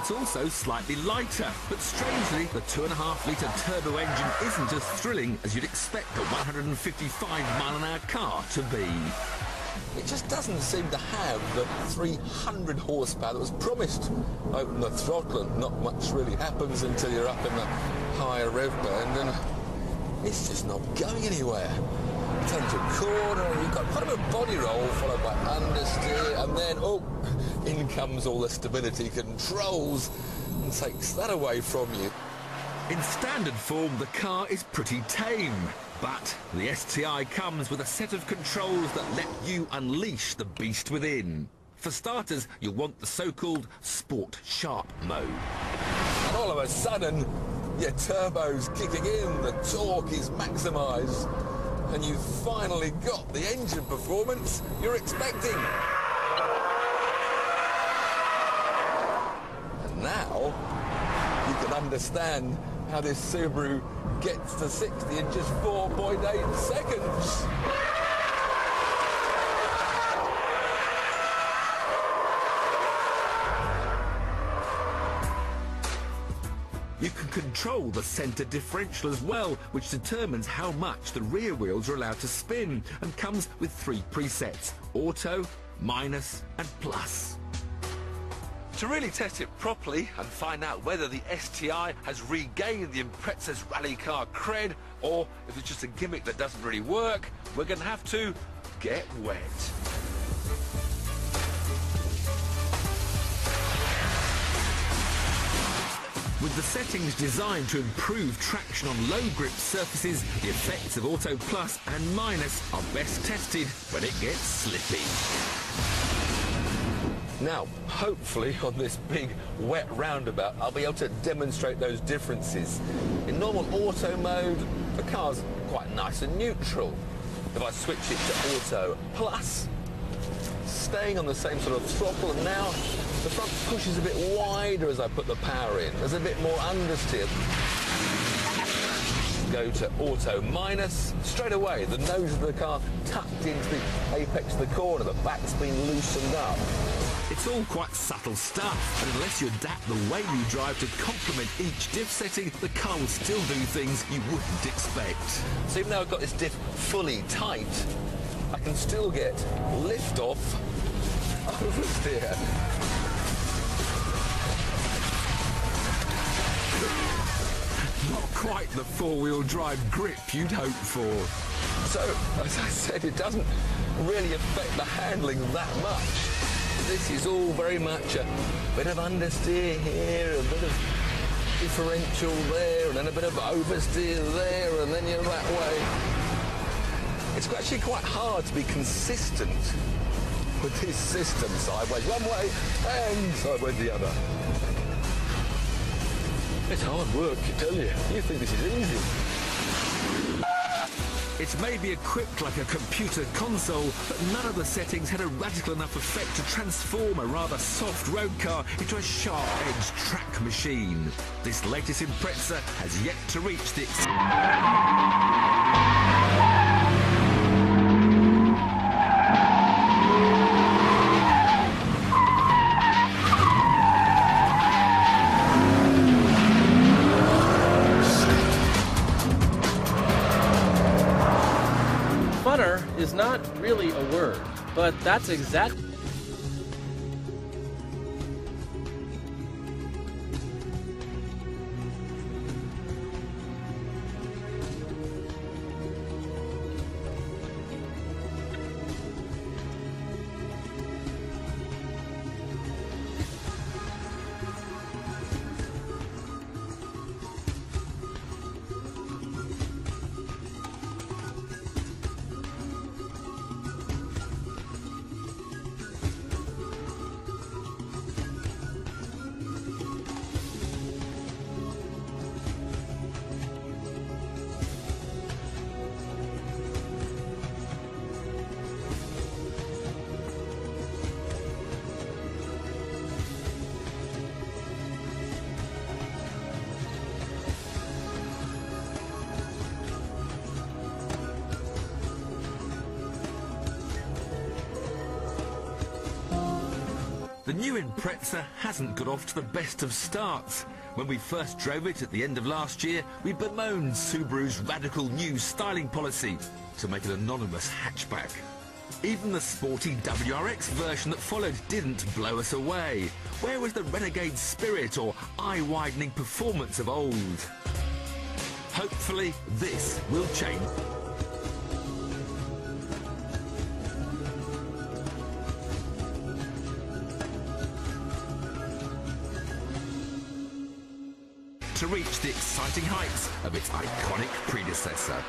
It's also slightly lighter, but strangely, the 2.5-litre turbo engine isn't as thrilling as you'd expect a 155-mile-an-hour car to be. It just doesn't seem to have the 300 horsepower that was promised. Open the throttle and not much really happens until you're up in the higher rev band, and it's just not going anywhere. Turns a corner, you've got quite a body roll followed by understeer, and then, oh, in comes all the stability controls and takes that away from you. In standard form, the car is pretty tame, but the STI comes with a set of controls that let you unleash the beast within. For starters, you'll want the so-called Sport Sharp mode. And all of a sudden, your turbo's kicking in, the torque is maximised, and you've finally got the engine performance you're expecting. And now, you can understand how this Subaru gets to 60 in just 4.8 seconds. You can control the centre differential as well, which determines how much the rear wheels are allowed to spin, and comes with 3 presets: Auto, Minus and Plus. To really test it properly and find out whether the STI has regained the Impreza's rally car cred, or if it's just a gimmick that doesn't really work, we're going to have to get wet. With the settings designed to improve traction on low grip surfaces, the effects of Auto Plus and Minus are best tested when it gets slippy. Now, hopefully on this big wet roundabout, I'll be able to demonstrate those differences. In normal auto mode, the car's quite nice and neutral. If I switch it to Auto Plus, staying on the same sort of throttle, and now the front pushes a bit wider as I put the power in. There's a bit more understeer. Go to Auto Minus, straight away the nose of the car tucked into the apex of the corner, the back's been loosened up. It's all quite subtle stuff, and unless you adapt the way you drive to complement each diff setting, the car will still do things you wouldn't expect. So even though I've got this diff fully tight, I can still get lift off oversteer. Not quite the four-wheel drive grip you'd hope for. So, as I said, it doesn't really affect the handling that much. This is all very much a bit of understeer here, a bit of differential there, and then a bit of oversteer there, and then you're that way. It's actually quite hard to be consistent with this system, sideways one way and sideways the other. It's hard work, I tell you. You think this is easy. It's maybe equipped like a computer console, but none of the settings had a radical enough effect to transform a rather soft road car into a sharp-edged track machine. This latest Impreza has yet to reach the Funner is not really a word, but that's exactly The new Impreza hasn't got off to the best of starts. When we first drove it at the end of last year, we bemoaned Subaru's radical new styling policy to make an anonymous hatchback. Even the sporty WRX version that followed didn't blow us away. Where was the renegade spirit or eye-widening performance of old? Hopefully this will change. To reach the exciting heights of its iconic predecessor.